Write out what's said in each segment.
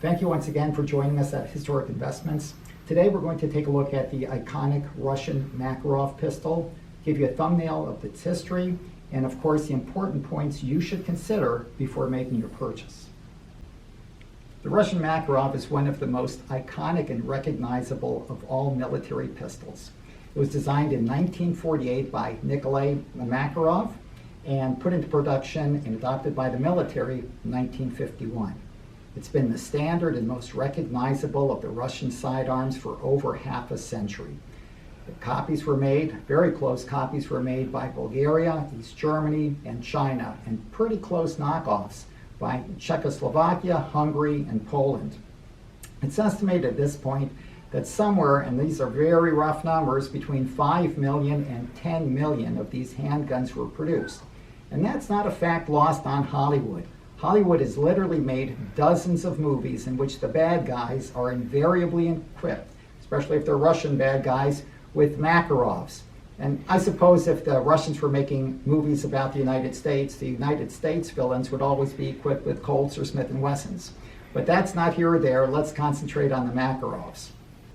Thank you once again for joining us at Historic Investments. Today we're going to take a look at the iconic Russian Makarov pistol, give you a thumbnail of its history, and of course the important points you should consider before making your purchase. The Russian Makarov is one of the most iconic and recognizable of all military pistols. It was designed in 1948 by Nikolay Makarov and put into production and adopted by the military in 1951. It's been the standard and most recognizable of the Russian sidearms for over half a century. The copies were made, very close copies were made by Bulgaria, East Germany, and China, and pretty close knockoffs by Czechoslovakia, Hungary, and Poland. It's estimated at this point that somewhere, and these are very rough numbers, between 5 million and 10 million of these handguns were produced. And that's not a fact lost on Hollywood. Hollywood has literally made dozens of movies in which the bad guys are invariably equipped, especially if they're Russian bad guys, with Makarovs. And I suppose if the Russians were making movies about the United States villains would always be equipped with Colts or Smith & Wessons. But that's not here or there. Let's concentrate on the Makarovs.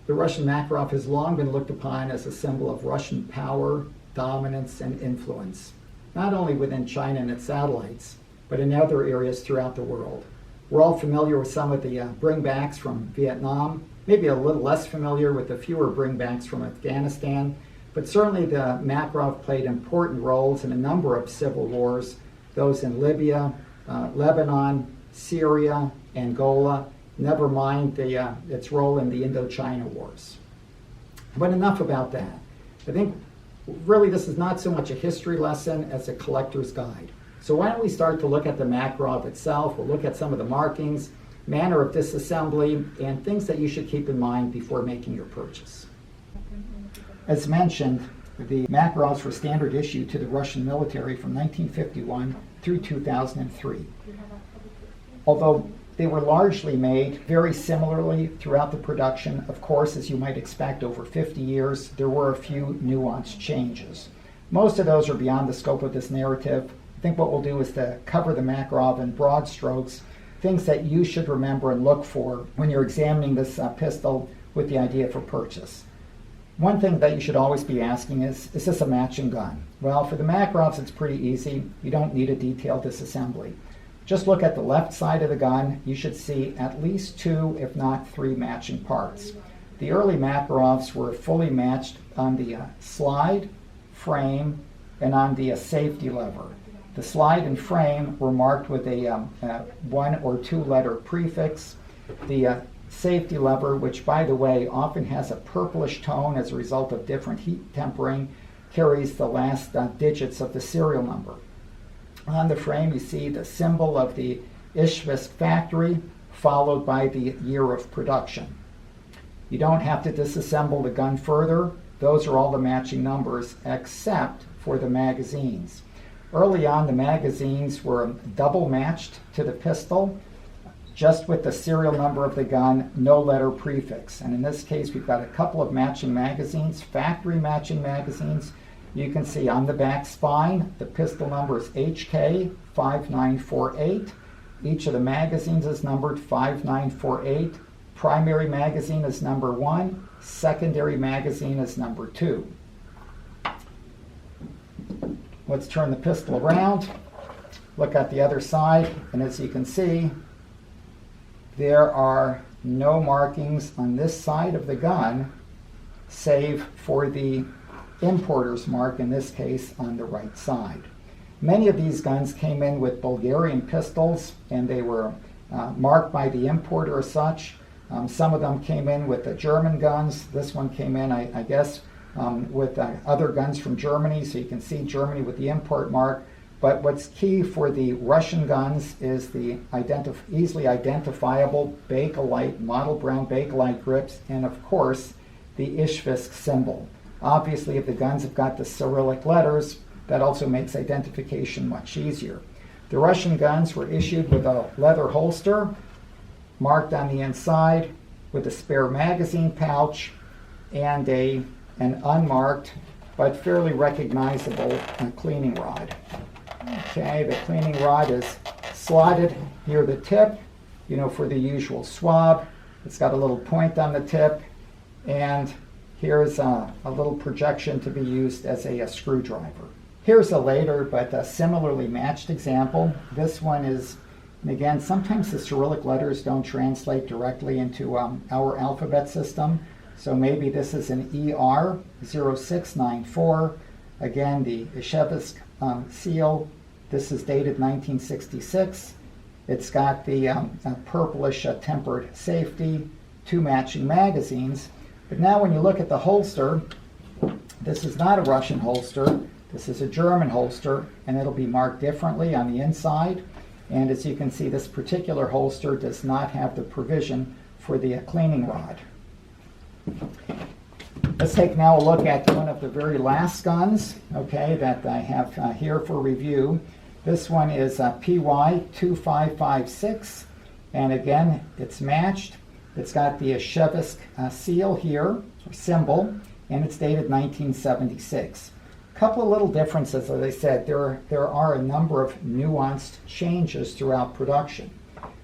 The Russian Makarov has long been looked upon as a symbol of Russian power, dominance, and influence, not only within China and its satellites, but in other areas throughout the world. We're all familiar with some of the bringbacks from Vietnam, maybe a little less familiar with the fewer bringbacks from Afghanistan, but certainly the Makarov played important roles in a number of civil wars, those in Libya, Lebanon, Syria, Angola, never mind its role in the Indochina wars. But enough about that. I think really this is not so much a history lesson as a collector's guide. So why don't we start to look at the Makarov itself. We'll look at some of the markings, manner of disassembly, and things that you should keep in mind before making your purchase. As mentioned, the Makarovs were standard issue to the Russian military from 1951 through 2003. Although they were largely made very similarly throughout the production, of course, as you might expect, over 50 years, there were a few nuanced changes. Most of those are beyond the scope of this narrative. I think what we'll do is to cover the Makarov in broad strokes, things that you should remember and look for when you're examining this pistol with the idea for purchase. One thing that you should always be asking is this a matching gun? Well, for the Makarovs, it's pretty easy. You don't need a detailed disassembly. Just look at the left side of the gun. You should see at least 2, if not 3 matching parts. The early Makarovs were fully matched on the slide, frame, and on the safety lever. The slide and frame were marked with a 1 or 2 letter prefix. The safety lever, which by the way often has a purplish tone as a result of different heat tempering, carries the last digits of the serial number. On the frame you see the symbol of the Ishvisk factory followed by the year of production. You don't have to disassemble the gun further. Those are all the matching numbers except for the magazines. Early on, the magazines were double matched to the pistol, just with the serial number of the gun, no letter prefix. And in this case, we've got a couple of matching magazines, factory matching magazines. You can see on the back spine, the pistol number is HK5948. Each of the magazines is numbered 5948. Primary magazine is number 1. Secondary magazine is number 2. Let's turn the pistol around, look at the other side, and as you can see, there are no markings on this side of the gun, save for the importer's mark, in this case on the right side. Many of these guns came in with Bulgarian pistols, and they were marked by the importer as such. Some of them came in with the German guns. This one came in, I guess, with other guns from Germany, so you can see Germany with the import mark. But what's key for the Russian guns is the easily identifiable Bakelite, model brown Bakelite grips, and of course the Ishvisk symbol. Obviously, if the guns have got the Cyrillic letters, that also makes identification much easier. The Russian guns were issued with a leather holster, marked on the inside, with a spare magazine pouch, and an unmarked but fairly recognizable cleaning rod. Okay, the cleaning rod is slotted near the tip. for the usual swab. It's got a little point on the tip, and here's a little projection to be used as a screwdriver. Here's a later but similarly matched example. This one is, and again, sometimes the Cyrillic letters don't translate directly into our alphabet system. So maybe this is an ER 0694. Again, the Ishevsk seal. This is dated 1966. It's got the purplish tempered safety, 2 matching magazines. But now when you look at the holster, this is not a Russian holster. This is a German holster, and it'll be marked differently on the inside. And as you can see, this particular holster does not have the provision for the cleaning rod. Let's take now a look at one of the very last guns, okay, that I have here for review. This one is PY2556, and again, it's matched. It's got the Ishevsk seal here, or symbol, and it's dated 1976. A couple of little differences, as I said. There are a number of nuanced changes throughout production.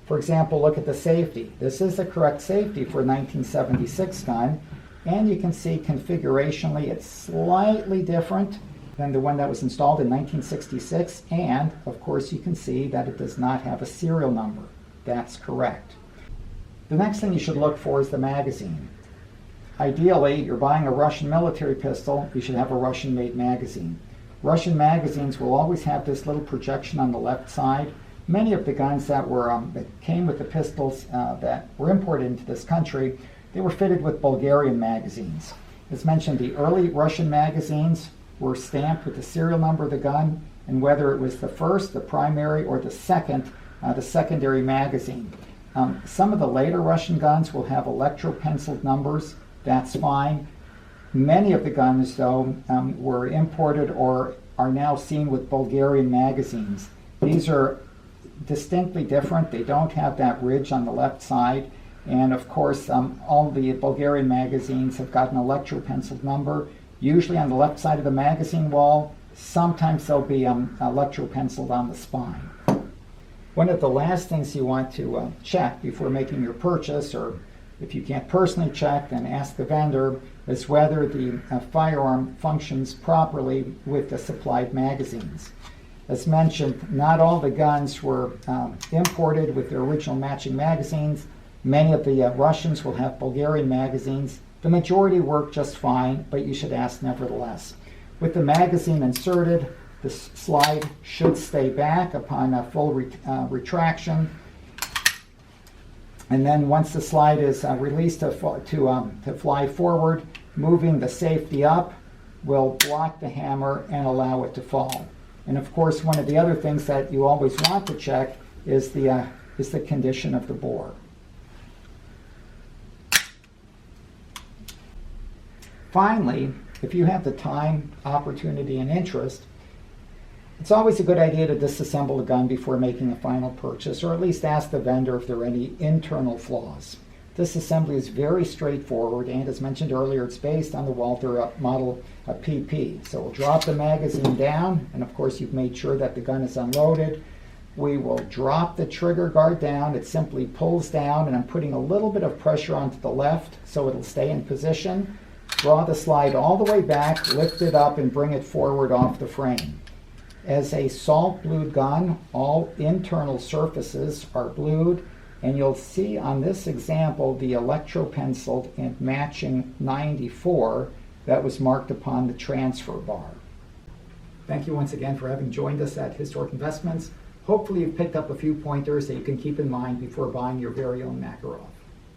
For example, look at the safety. This is the correct safety for a 1976 gun, and you can see configurationally it's slightly different than the one that was installed in 1966, and of course you can see that it does not have a serial number. That's correct. The next thing you should look for is the magazine. Ideally, you're buying a Russian military pistol, you should have a Russian-made magazine. Russian magazines will always have this little projection on the left side. Many of the guns that came with the pistols that were imported into this country, they were fitted with Bulgarian magazines. As mentioned, the early Russian magazines were stamped with the serial number of the gun, and whether it was the first, the primary, or the secondary magazine. Some of the later Russian guns will have electro-penciled numbers. That's fine. Many of the guns, though, were imported or are now seen with Bulgarian magazines. These are distinctly different. They don't have that ridge on the left side. And of course, all the Bulgarian magazines have got an electro-penciled number, usually on the left side of the magazine wall. Sometimes they'll be electro-penciled on the spine. One of the last things you want to check before making your purchase, or if you can't personally check, then ask the vendor, is whether the firearm functions properly with the supplied magazines. As mentioned, not all the guns were imported with their original matching magazines. Many of the Russians will have Bulgarian magazines. The majority work just fine, but you should ask nevertheless. With the magazine inserted, the slide should stay back upon a full retraction. And then once the slide is released to fly forward, moving the safety up will block the hammer and allow it to fall. And of course, one of the other things that you always want to check is the condition of the bore. Finally, if you have the time, opportunity, and interest, it's always a good idea to disassemble a gun before making a final purchase, or at least ask the vendor if there are any internal flaws. Disassembly is very straightforward, and as mentioned earlier, it's based on the Walther model PP. So we'll drop the magazine down, and of course you've made sure that the gun is unloaded. We will drop the trigger guard down. It simply pulls down, and I'm putting a little bit of pressure onto the left so it'll stay in position. Draw the slide all the way back, lift it up, and bring it forward off the frame. As a salt blued gun, all internal surfaces are blued, and you'll see on this example the electro-penciled and matching 94 that was marked upon the transfer bar. Thank you once again for having joined us at Historic Investments. Hopefully you've picked up a few pointers that you can keep in mind before buying your very own Makarov.